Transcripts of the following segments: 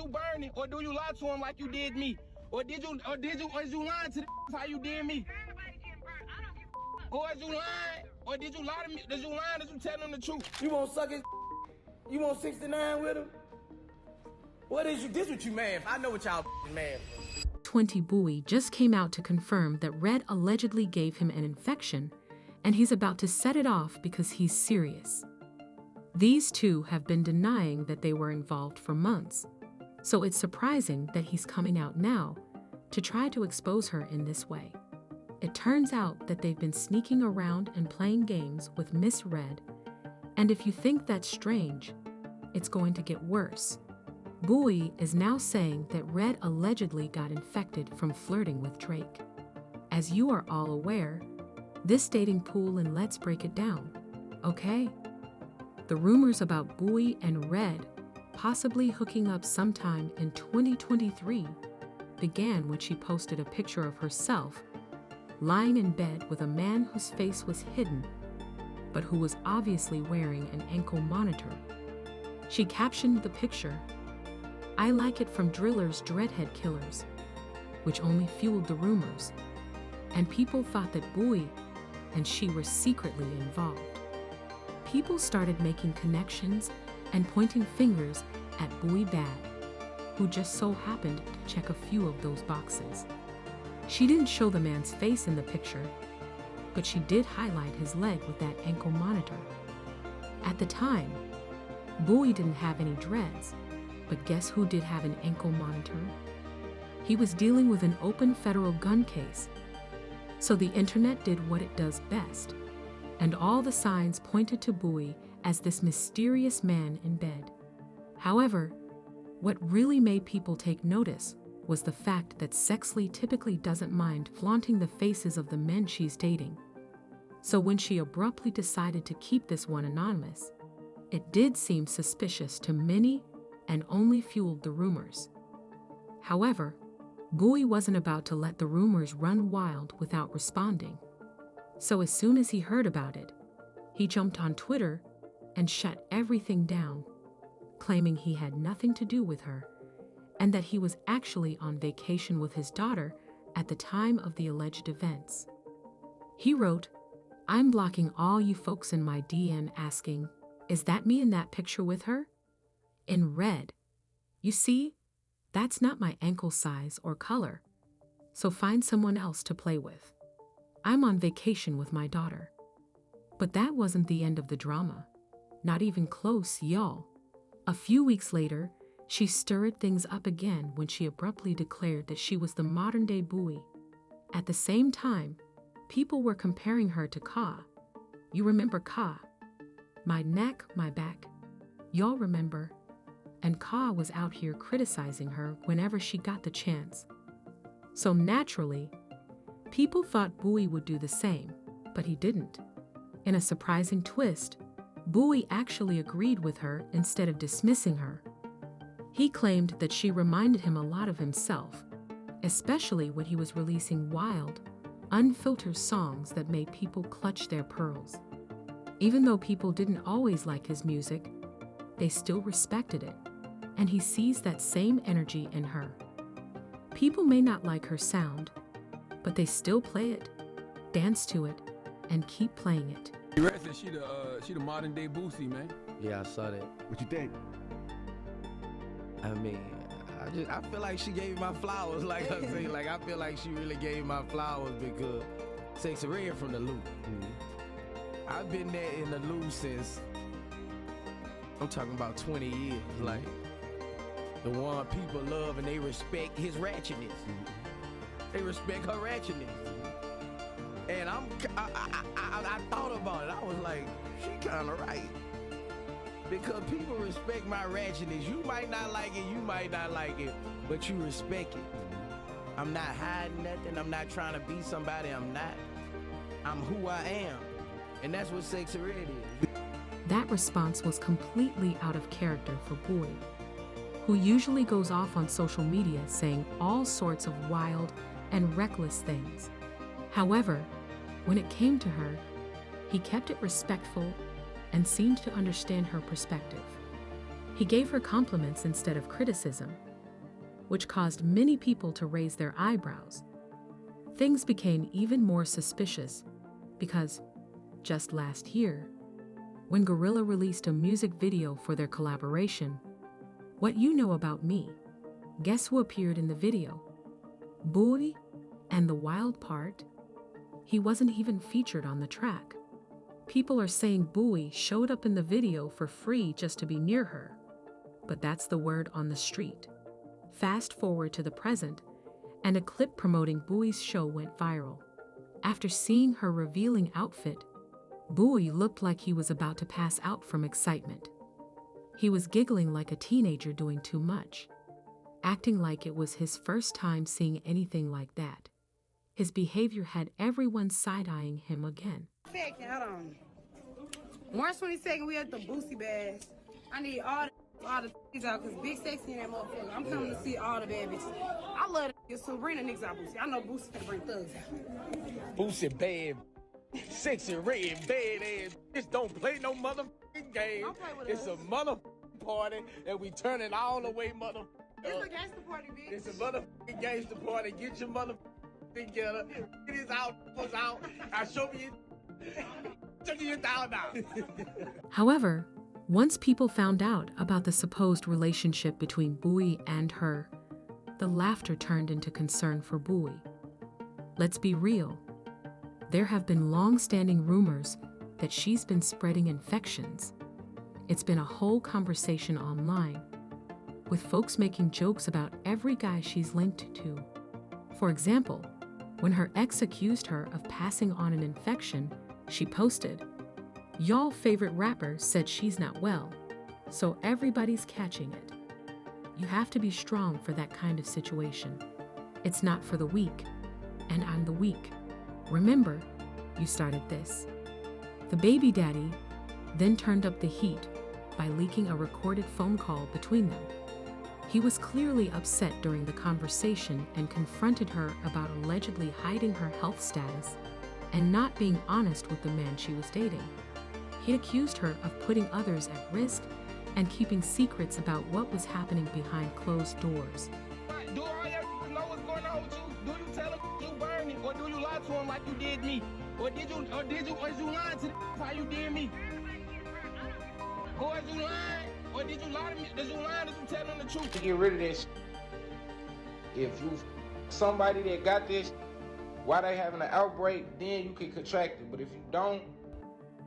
you burn it, or do you lie to him like you did me? Or is you lying to the how you did me? Or is you lying? Or did you lie to me? Did you lie? Did you tell him the truth? You won't suck his? You want 69 with him? What is you? This what you mad for? I know what y'all mad for. 20 Boosie just came out to confirm that Red allegedly gave him an infection, and he's about to set it off because he's serious. These two have been denying that they were involved for months, so it's surprising that he's coming out now to try to expose her in this way. It turns out that they've been sneaking around and playing games with Miss Red, and if you think that's strange, it's going to get worse. Boosie is now saying that Red allegedly got infected from flirting with Drake. As you are all aware, this dating pool, and let's break it down, okay? The rumors about Boosie and Red possibly hooking up sometime in 2023 began when she posted a picture of herself lying in bed with a man whose face was hidden, but who was obviously wearing an ankle monitor. She captioned the picture, "I like it from Driller's Dreadhead Killers," which only fueled the rumors, and people thought that Boosie and she were secretly involved. People started making connections and pointing fingers at Boosie Bad, who just so happened to check a few of those boxes. She didn't show the man's face in the picture, but she did highlight his leg with that ankle monitor. At the time, Boosie didn't have any dreads, but guess who did have an ankle monitor? He was dealing with an open federal gun case. So the internet did what it does best, and all the signs pointed to Boosie as this mysterious man in bed. However, what really made people take notice was the fact that Sexyy typically doesn't mind flaunting the faces of the men she's dating. So when she abruptly decided to keep this one anonymous, it did seem suspicious to many and only fueled the rumors. However, Boosie wasn't about to let the rumors run wild without responding. So as soon as he heard about it, he jumped on Twitter and shut everything down, claiming he had nothing to do with her and that he was actually on vacation with his daughter at the time of the alleged events. He wrote, "I'm blocking all you folks in my DM asking, is that me in that picture with her? In red. You see, that's not my ankle size or color, so find someone else to play with. I'm on vacation with my daughter." But that wasn't the end of the drama. Not even close, y'all. A few weeks later, she stirred things up again when she abruptly declared that she was the modern-day Boosie. At the same time, people were comparing her to Ka. You remember Ka? My neck, my back. Y'all remember? And Ka was out here criticizing her whenever she got the chance. So naturally, people thought Boosie would do the same, but he didn't. In a surprising twist, Boosie actually agreed with her instead of dismissing her. He claimed that she reminded him a lot of himself, especially when he was releasing wild, unfiltered songs that made people clutch their pearls. Even though people didn't always like his music, they still respected it, and he sees that same energy in her. People may not like her sound, but they still play it, dance to it, and keep playing it. You reckon she the modern day Boosie, man? Yeah, I saw that. What you think? I mean, I feel like she gave my flowers, like I say, like I feel like she really gave my flowers because Sexyy from the loop. I've been there in the loop since, I'm talking about 20 years, like the one people love and they respect his ratchetness. They respect her ratchetness. And I thought about it, I was like, she kinda right. Because people respect my ratchetness. You might not like it, you might not like it, but you respect it. I'm not hiding nothing. I'm not trying to be somebody I'm not. I'm who I am. And that's what Sexyy is. That response was completely out of character for Boosie, who usually goes off on social media saying all sorts of wild and reckless things. However, when it came to her, he kept it respectful and seemed to understand her perspective. He gave her compliments instead of criticism, which caused many people to raise their eyebrows. Things became even more suspicious because, just last year, when Gorilla released a music video for their collaboration, What You Know About Me, guess who appeared in the video? Boosie, and the wild part? He wasn't even featured on the track. People are saying Boosie showed up in the video for free just to be near her, but that's the word on the street. Fast forward to the present, and a clip promoting Boosie's show went viral. After seeing her revealing outfit, Boosie looked like he was about to pass out from excitement. He was giggling like a teenager doing too much, acting like it was his first time seeing anything like that. His behavior had everyone side-eyeing him again. Hold on. March 22nd, we at the Boosie Bash. I need all the things out because Big Sexy in that motherfucker. I'm coming to see all the bad bitches. I love it. So bring the niggas out, Boosie. I know Boosie can bring thugs out. Boosie bad, sexy red, bad ass. Just don't play no motherfucking game. Don't play with It's us. a motherfucking party, and we turn it all the way, motherfucker. It's a gangster party, bitch. It's a motherfucking gangster party. Get your motherfucking together. It is out, was out. I show you. Check you down now. However, once people found out about the supposed relationship between Boosie and her, the laughter turned into concern for Boosie. Let's be real. There have been long-standing rumors that she's been spreading infections. It's been a whole conversation online, with folks making jokes about every guy she's linked to. For example, when her ex accused her of passing on an infection, she posted, "Y'all favorite rapper said she's not well, so everybody's catching it." You have to be strong for that kind of situation. It's not for the weak, and I'm the weak. Remember, you started this. The baby daddy then turned up the heat by leaking a recorded phone call between them. He was clearly upset during the conversation and confronted her about allegedly hiding her health status and not being honest with the man she was dating. He accused her of putting others at risk and keeping secrets about what was happening behind closed doors. Do all your know what's going on with you? Do you tell him you burning, or do you lie to him like you did me? Or is you lying to how you did me? Or is you lying? Or did you lie to me? Did you lie? Did you tell him the truth? To get rid of this, if you somebody that got this, while they having an outbreak, then you can contract it. But if you don't,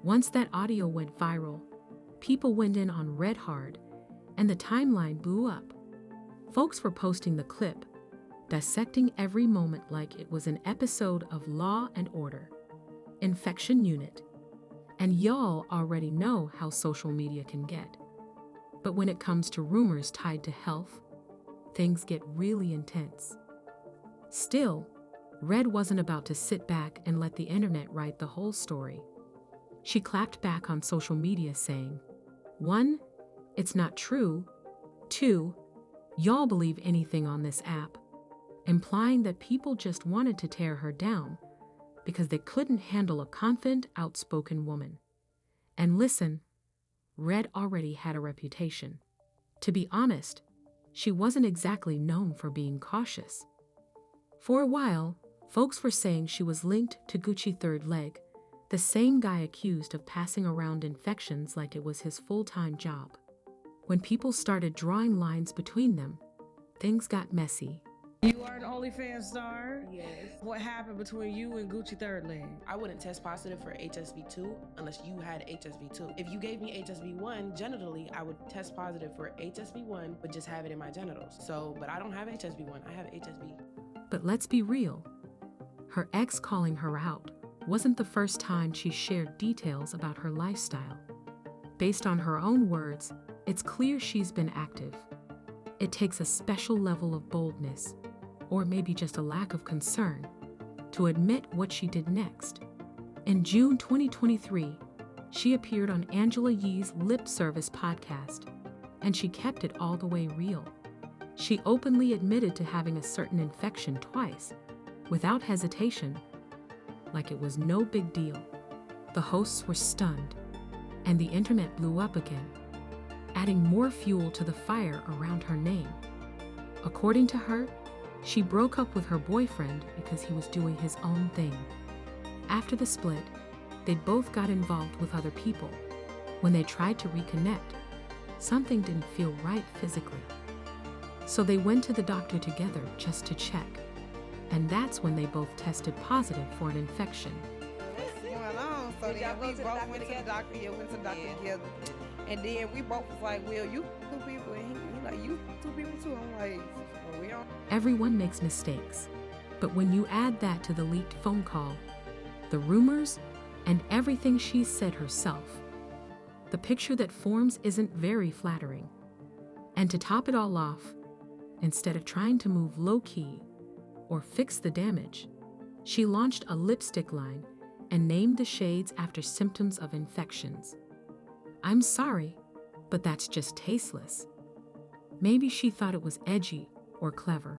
Once that audio went viral, people went in on Red hard, and the timeline blew up. Folks were posting the clip, dissecting every moment like it was an episode of Law and Order, Infection Unit. And y'all already know how social media can get. But when it comes to rumors tied to health, things get really intense. Still, Red wasn't about to sit back and let the internet write the whole story. She clapped back on social media saying, 1, it's not true. 2, y'all believe anything on this app, implying that people just wanted to tear her down because they couldn't handle a confident, outspoken woman. And listen, Red already had a reputation. To be honest, she wasn't exactly known for being cautious. For a while, folks were saying she was linked to Gucci Third Leg, the same guy accused of passing around infections like it was his full-time job. When people started drawing lines between them, things got messy. You are an OnlyFans star? Yes. What happened between you and Gucci Third Leg? I wouldn't test positive for HSV2 unless you had HSV2. If you gave me HSV1 genitally, I would test positive for HSV1 but just have it in my genitals. But I don't have HSV1, I have HSV. But let's be real. Her ex calling her out wasn't the first time she shared details about her lifestyle. Based on her own words, it's clear she's been active. It takes a special level of boldness, or maybe just a lack of concern, to admit what she did next. In June 2023, she appeared on Angela Yee's Lip Service podcast, and she kept it all the way real. She openly admitted to having a certain infection twice, without hesitation, like it was no big deal. The hosts were stunned, and the internet blew up again, adding more fuel to the fire around her name. According to her, she broke up with her boyfriend because he was doing his own thing. After the split, they both got involved with other people. When they tried to reconnect, something didn't feel right physically. So they went to the doctor together just to check. And that's when they both tested positive for an infection. What's going on? So then we both went to the doctor, went to the doctor together. And then we both was like, well, you two people. And he like, you two people too. I'm like, well, we don't. Everyone makes mistakes. But when you add that to the leaked phone call, the rumors, and everything she said herself, the picture that forms isn't very flattering. And to top it all off, instead of trying to move low-key or fix the damage, she launched a lipstick line and named the shades after symptoms of infections. I'm sorry, but that's just tasteless. Maybe she thought it was edgy or clever.